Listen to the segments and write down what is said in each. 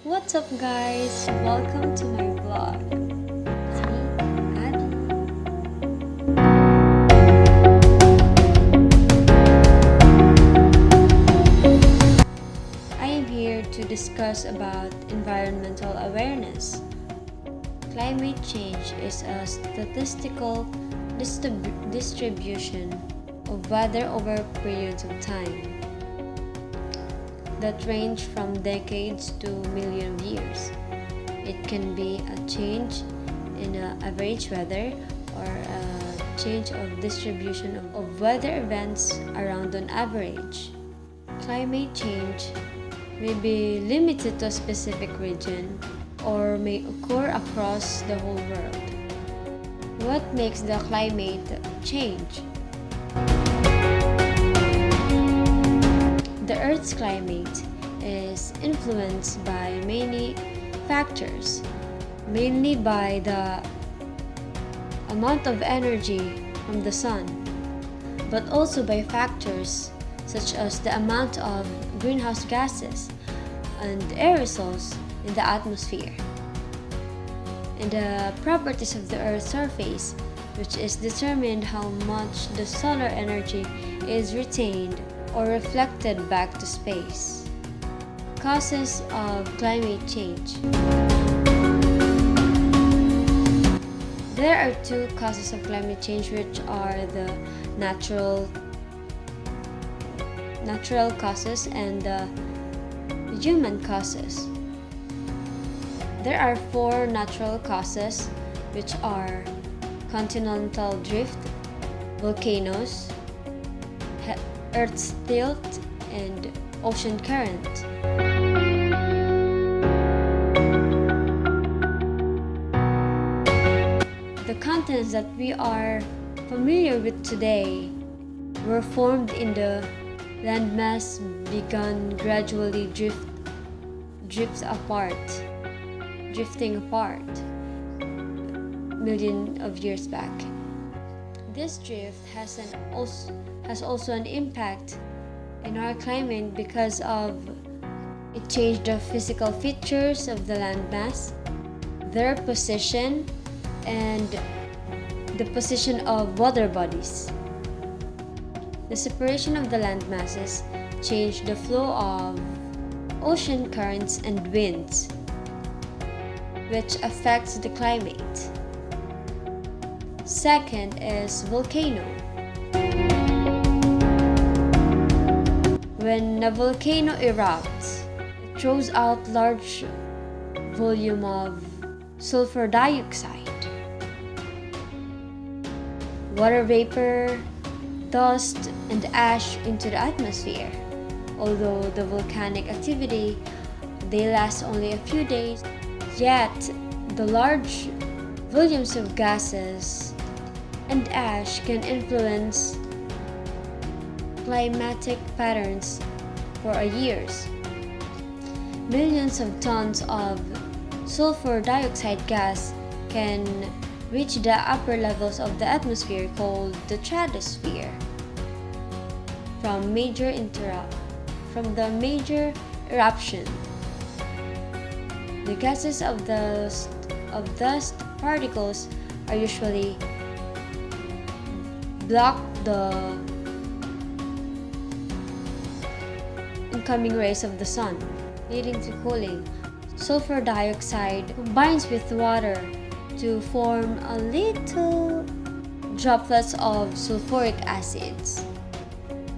What's up guys? Welcome to my vlog. It's me, Abby. I am here to discuss about environmental awareness. Climate change is a statistical distribution of weather over periods of time that range from decades to millions of years. It can be a change in average weather or a change of distribution of weather events around an average. Climate change may be limited to a specific region or may occur across the whole world. What makes the climate change? The Earth's climate is influenced by many factors, mainly by the amount of energy from the sun, but also by factors such as the amount of greenhouse gases and aerosols in the atmosphere, and the properties of the Earth's surface, which is determined how much the solar energy is retained or reflected back to space. Causes of climate change. There are two causes of climate change, which are the natural causes and the human causes. There are four natural causes, which are continental drift, volcanoes, Earth's tilt, and ocean current. The continents that we are familiar with today were formed in the landmass began gradually drifting apart millions of years back. This drift has also an impact in our climate because of it changed the physical features of the landmass, their position, and the position of water bodies. The separation of the land masses changed the flow of ocean currents and winds, which affects the climate. Second is volcano. When a volcano erupts, it throws out large volume of sulfur dioxide, water vapor, dust, and ash into the atmosphere. Although the volcanic activity they last only a few days, yet the large volumes of gases and ash can influence climatic patterns for years. Millions of tons of sulfur dioxide gas can reach the upper levels of the atmosphere called the stratosphere from the major eruption. The gases of dust particles are usually block the incoming rays of the sun, leading to cooling. Sulfur dioxide combines with water to form a little droplets of sulfuric acids.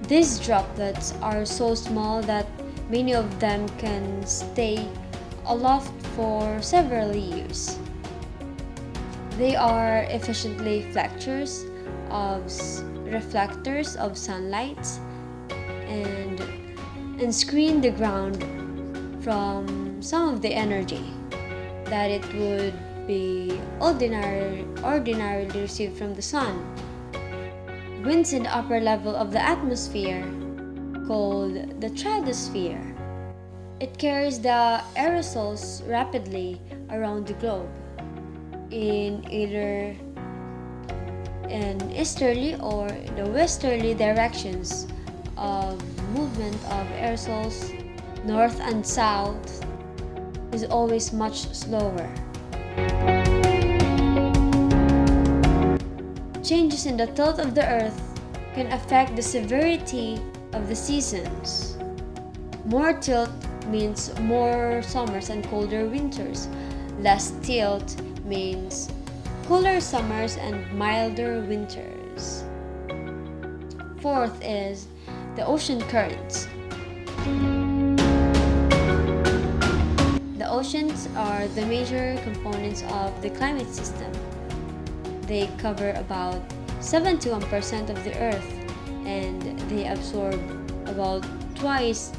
These droplets are so small that many of them can stay aloft for several years. They are efficiently reflectors of sunlight and screen the ground from some of the energy that it would be ordinarily received from the sun. Winds in the upper level of the atmosphere, called the stratosphere. It carries the aerosols rapidly around the globe in either an easterly or the westerly directions of movement of aerosols north and south is always much slower. Changes in the tilt of the Earth can affect the severity of the seasons. More tilt means more summers and colder winters. Less tilt means cooler summers and milder winters. Fourth is the ocean currents. The oceans are the major components of the climate system. They cover about 71% of the Earth, and they absorb about twice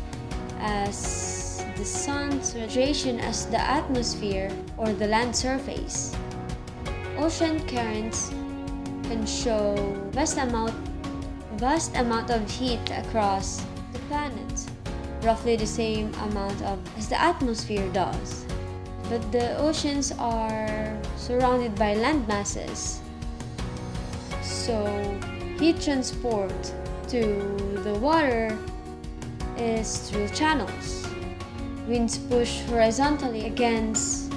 as the sun's radiation as the atmosphere or the land surface. Ocean currents can show vast amount of heat across the planet, roughly the same amount as the atmosphere does. But the oceans are surrounded by land masses, so heat transport to the water is through channels. Winds push horizontally against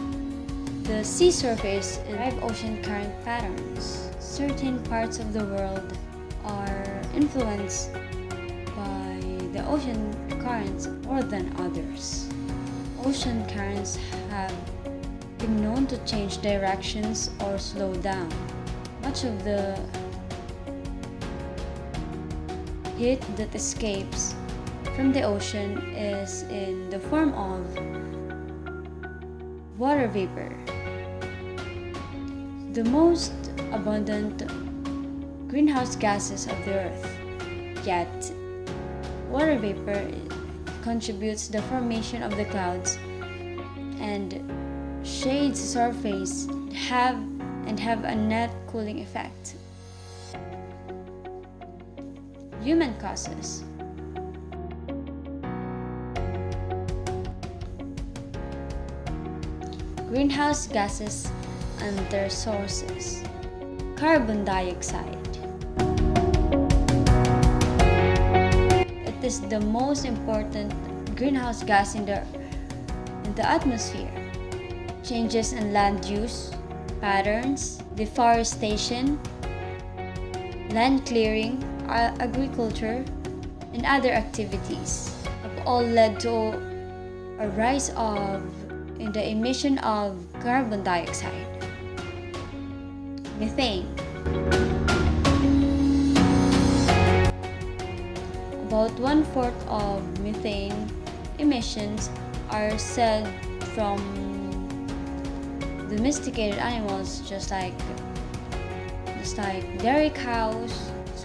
the sea surface and drive ocean current patterns. Certain parts of the world are influenced by the ocean currents more than others. Ocean currents have been known to change directions or slow down. Much of the heat that escapes from the ocean is in the form of water vapor. The most abundant greenhouse gases of the Earth. Yet, water vapor contributes to the formation of the clouds and shades the surface have a net cooling effect. Human causes. Greenhouse gases and their sources. Carbon dioxide. It is the most important greenhouse gas in the atmosphere. Changes in land use patterns, deforestation, land clearing, agriculture, and other activities have all led to a rise in the emission of carbon dioxide. Methane. About 1/4 of methane emissions are said from domesticated animals, just like dairy cows,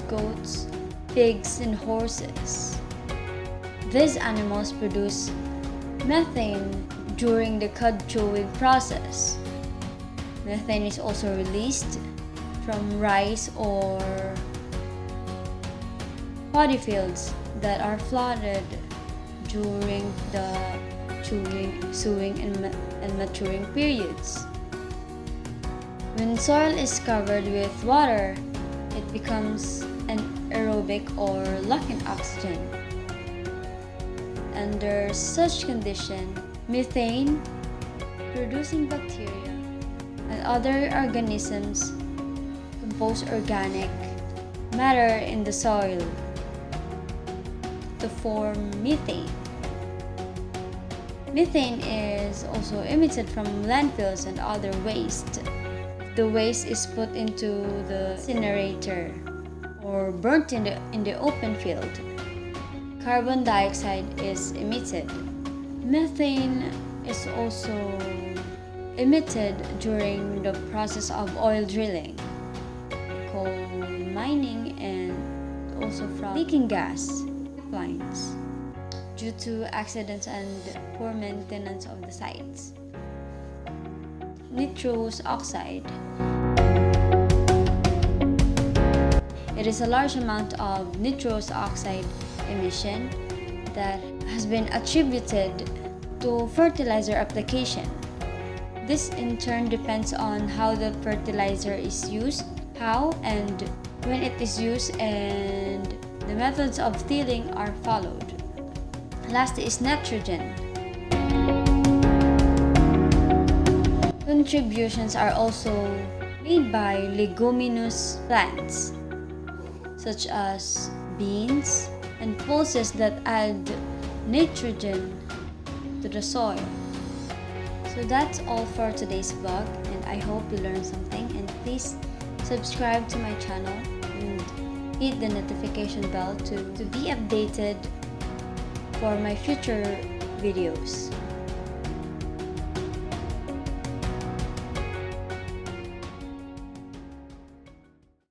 goats, pigs, and horses. These animals produce methane during the cud chewing process. Methane is also released from rice or paddy fields that are flooded during the sowing, and maturing periods. When soil is covered with water, it becomes anaerobic or lacking oxygen. Under such condition, methane producing bacteria and other organisms compose organic matter in the soil to form methane. Methane is also emitted from landfills and other waste. The waste is put into the incinerator or burnt in the open field. Carbon dioxide is emitted. Methane is also emitted during the process of oil drilling, coal mining, and also from leaking gas pipelines due to accidents and poor maintenance of the sites. Nitrous oxide. It is a large amount of nitrous oxide emission that has been attributed to fertilizer application. This in turn depends on how the fertilizer is used, how and when it is used, and the methods of tilling are followed. Last is nitrogen. contributions are also made by leguminous plants, such as beans and pulses that add nitrogen to the soil. So that's all for today's vlog, and I hope you learned something, and please subscribe to my channel and hit the notification bell to be updated for my future videos.